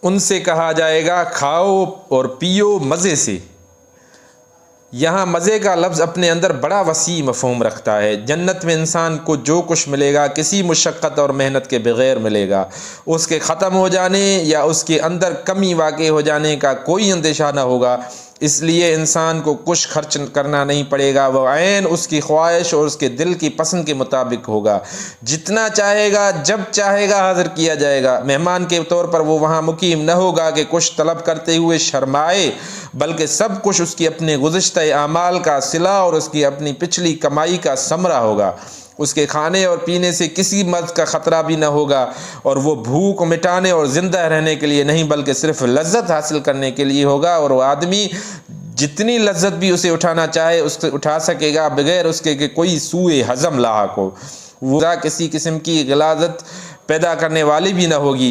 उनसे कहा जाएगा खाओ और पियो मज़े से। यहाँ मज़े का लफ्ज़ अपने अंदर बड़ा वसी मफ़हूम रखता है। जन्नत में इंसान को जो कुछ मिलेगा किसी मुशक्क़त और मेहनत के बग़ैर मिलेगा। उसके ख़त्म हो जाने या उसके अंदर कमी वाक़ई हो जाने का कोई अंदेशा न होगा, इसलिए इंसान को कुछ खर्च करना नहीं पड़ेगा। वह ऐन उसकी ख्वाहिश और उसके दिल की पसंद के मुताबिक होगा। जितना चाहेगा जब चाहेगा हाज़िर किया जाएगा। मेहमान के तौर पर वो वहाँ मुकीम न होगा कि कुछ तलब करते हुए शर्माए, बल्कि सब कुछ उसकी अपने गुज़िश्ता आमाल का सिला और उसकी अपनी पिछली कमाई का समरा होगा। उसके खाने और पीने से किसी मर्ज़ का ख़तरा भी न होगा, और वो भूख मिटाने और ज़िंदा रहने के लिए नहीं बल्कि सिर्फ़ लज्जत हासिल करने के लिए होगा। और वो आदमी जितनी लज्जत भी उसे उठाना चाहे उससे उठा सकेगा बग़ैर उसके कि कोई सूए हज़म लाहक हो। वो किसी किस्म की ग़लाज़त पैदा करने वाली भी न होगी।